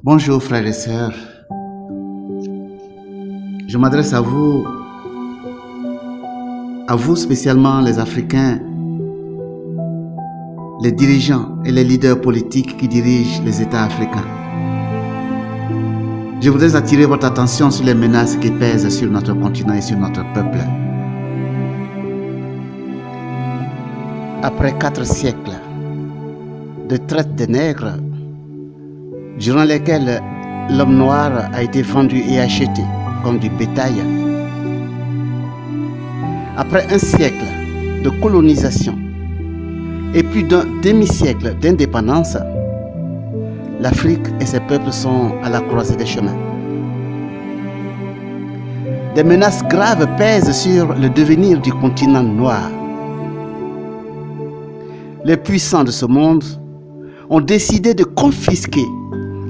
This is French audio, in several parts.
Bonjour frères et sœurs, je m'adresse à vous spécialement les Africains, les dirigeants et les leaders politiques qui dirigent les États africains. Je voudrais attirer votre attention sur les menaces qui pèsent sur notre continent et sur notre peuple. Après 4 siècles de traite des nègres, durant lesquels l'homme noir a été vendu et acheté comme du bétail. Après un siècle de colonisation et plus d'un demi-siècle d'indépendance, l'Afrique et ses peuples sont à la croisée des chemins. Des menaces graves pèsent sur le devenir du continent noir. Les puissants de ce monde ont décidé de confisquer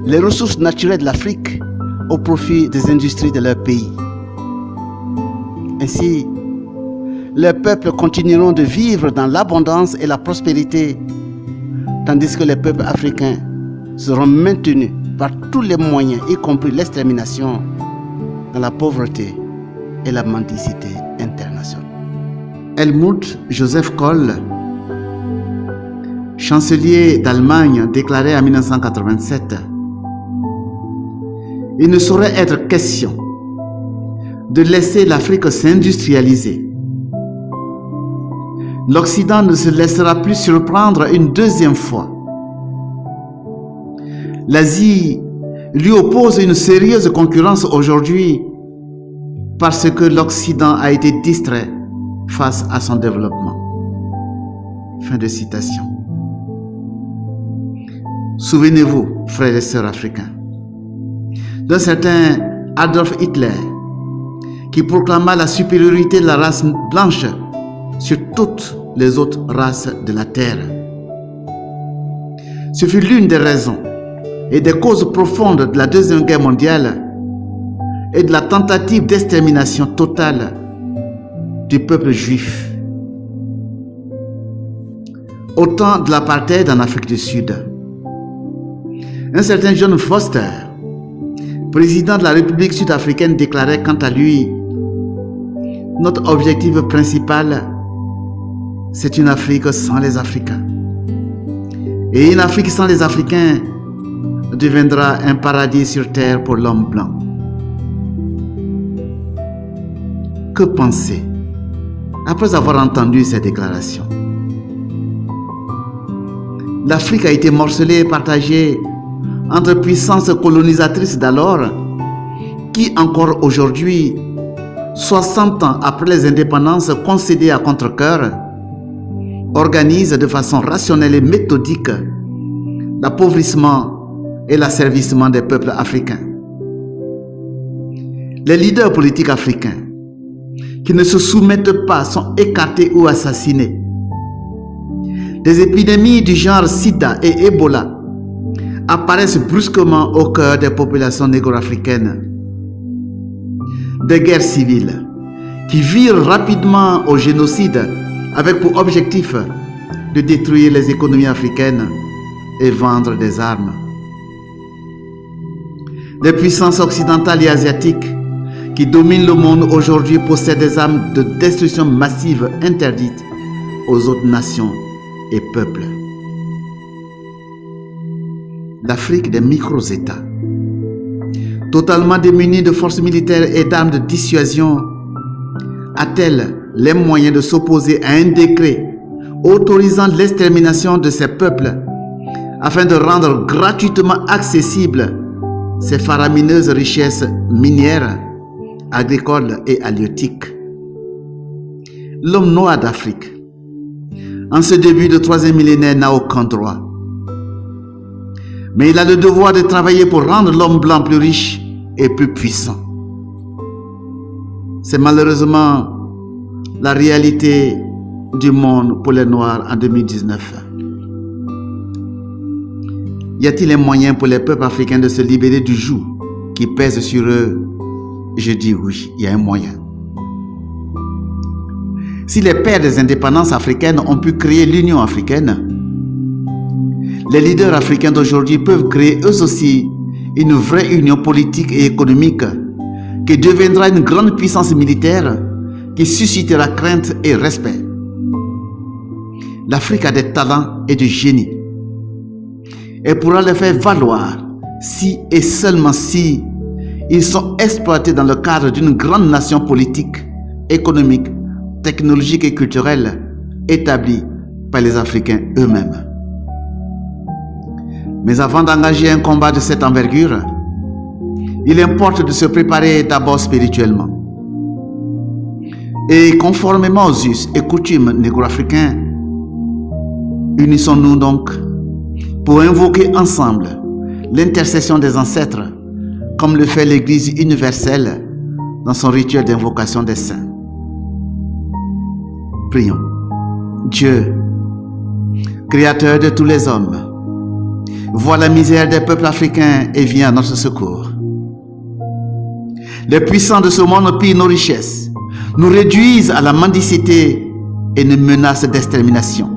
les ressources naturelles de l'Afrique au profit des industries de leur pays. Ainsi, les peuples continueront de vivre dans l'abondance et la prospérité, tandis que les peuples africains seront maintenus par tous les moyens, y compris l'extermination, dans la pauvreté et la mendicité internationale. Helmut Joseph Kohl, chancelier d'Allemagne, déclarait en 1987: il ne saurait être question de laisser l'Afrique s'industrialiser. L'Occident ne se laissera plus surprendre une deuxième fois. L'Asie lui oppose une sérieuse concurrence aujourd'hui parce que l'Occident a été distrait face à son développement. Fin de citation. Souvenez-vous, frères et sœurs africains, d'un certain Adolf Hitler qui proclama la supériorité de la race blanche sur toutes les autres races de la terre. Ce fut l'une des raisons et des causes profondes de la Deuxième Guerre mondiale et de la tentative d'extermination totale du peuple juif. Au temps de l'apartheid en Afrique du Sud, un certain John Foster, président de la République sud-africaine, déclarait quant à lui: notre objectif principal, c'est une Afrique sans les Africains. Et une Afrique sans les Africains deviendra un paradis sur terre pour l'homme blanc. Que penser après avoir entendu ces déclarations? L'Afrique a été morcelée et partagée entre puissances colonisatrices d'alors qui, encore aujourd'hui, 60 ans après les indépendances concédées à contre-cœur, organisent de façon rationnelle et méthodique l'appauvrissement et l'asservissement des peuples africains. Les leaders politiques africains qui ne se soumettent pas sont écartés ou assassinés. Des épidémies du genre Sida et Ebola apparaissent brusquement au cœur des populations négro-africaines. Des guerres civiles qui virent rapidement au génocide avec pour objectif de détruire les économies africaines et vendre des armes. Les puissances occidentales et asiatiques qui dominent le monde aujourd'hui possèdent des armes de destruction massive interdites aux autres nations et peuples. L'Afrique des micro-États, totalement démunie de forces militaires et d'armes de dissuasion, a-t-elle les moyens de s'opposer à un décret autorisant l'extermination de ces peuples afin de rendre gratuitement accessibles ces faramineuses richesses minières, agricoles et halieutiques? L'homme noir d'Afrique, en ce début de 3e millénaire, n'a aucun droit. Mais il a le devoir de travailler pour rendre l'homme blanc plus riche et plus puissant. C'est malheureusement la réalité du monde pour les Noirs en 2019. Y a-t-il un moyen pour les peuples africains de se libérer du joug qui pèse sur eux Je dis oui, il y a un moyen. Si les pères des indépendances africaines ont pu créer l'Union africaine, les leaders africains d'aujourd'hui peuvent créer eux aussi une vraie union politique et économique qui deviendra une grande puissance militaire qui suscitera crainte et respect. L'Afrique a des talents et du génie et pourra les faire valoir si et seulement si ils sont exploités dans le cadre d'une grande nation politique, économique, technologique et culturelle établie par les Africains eux-mêmes. Mais avant d'engager un combat de cette envergure, il importe de se préparer d'abord spirituellement. Et conformément aux us et coutumes négro-africains, unissons-nous donc pour invoquer ensemble l'intercession des ancêtres, comme le fait l'Église universelle dans son rituel d'invocation des saints. Prions. Dieu, Créateur de tous les hommes, vois la misère des peuples africains et viens à notre secours. Les puissants de ce monde pillent nos richesses, nous réduisent à la mendicité et nous menacent d'extermination.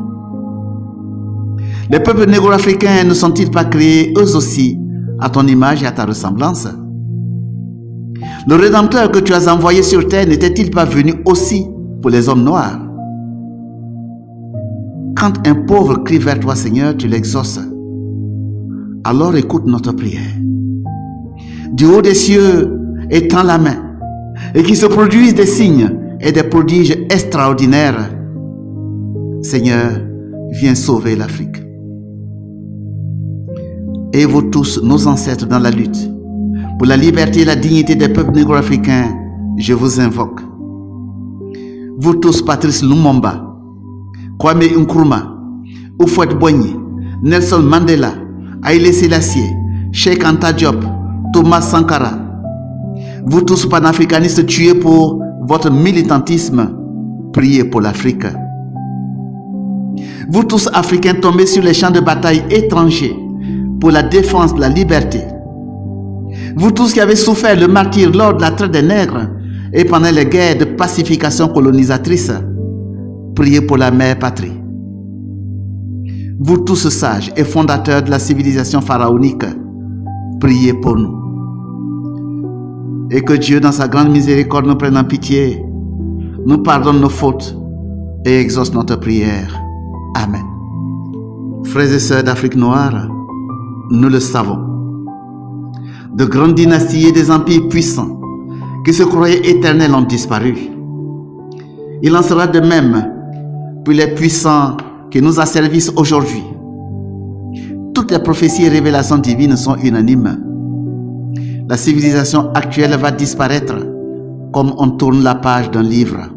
Les peuples négro-africains ne sont-ils pas créés eux aussi à ton image et à ta ressemblance? Le Rédempteur que tu as envoyé sur terre n'était-il pas venu aussi pour les hommes noirs? Quand un pauvre crie vers toi, Seigneur, tu l'exauces. Alors écoute notre prière. Du haut des cieux, étends la main et qu'il se produise des signes et des prodiges extraordinaires. Seigneur, viens sauver l'Afrique. Et vous tous, nos ancêtres dans la lutte pour la liberté et la dignité des peuples négro-africains, je vous invoque. Vous tous, Patrice Lumumba, Kwame Nkrumah, Houphouët-Boigny, Nelson Mandela, Haïlé Sélassié, Cheikh Anta Diop, Thomas Sankara, vous tous panafricanistes tués pour votre militantisme, priez pour l'Afrique. Vous tous Africains tombés sur les champs de bataille étrangers pour la défense de la liberté. Vous tous qui avez souffert le martyre lors de la traite des nègres et pendant les guerres de pacification colonisatrice, priez pour la mère patrie. Vous tous sages et fondateurs de la civilisation pharaonique, priez pour nous. Et que Dieu dans sa grande miséricorde nous prenne en pitié, nous pardonne nos fautes et exauce notre prière. Amen. Frères et sœurs d'Afrique noire, nous le savons. De grandes dynasties et des empires puissants qui se croyaient éternels ont disparu. Il en sera de même pour les puissants qui nous asservissent aujourd'hui. Toutes les prophéties et révélations divines sont unanimes. La civilisation actuelle va disparaître comme on tourne la page d'un livre.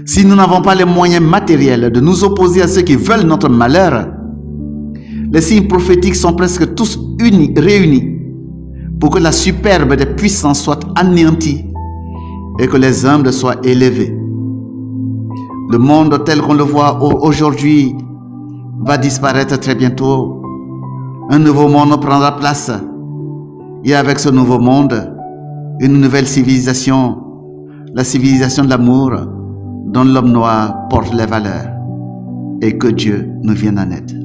Si nous n'avons pas les moyens matériels de nous opposer à ceux qui veulent notre malheur, les signes prophétiques sont presque tous réunis pour que la superbe des puissants soit anéantie et que les humbles soient élevés. Le monde tel qu'on le voit aujourd'hui va disparaître très bientôt. Un nouveau monde prendra place. Et avec ce nouveau monde, une nouvelle civilisation, la civilisation de l'amour dont l'homme noir porte les valeurs. Et que Dieu nous vienne en aide.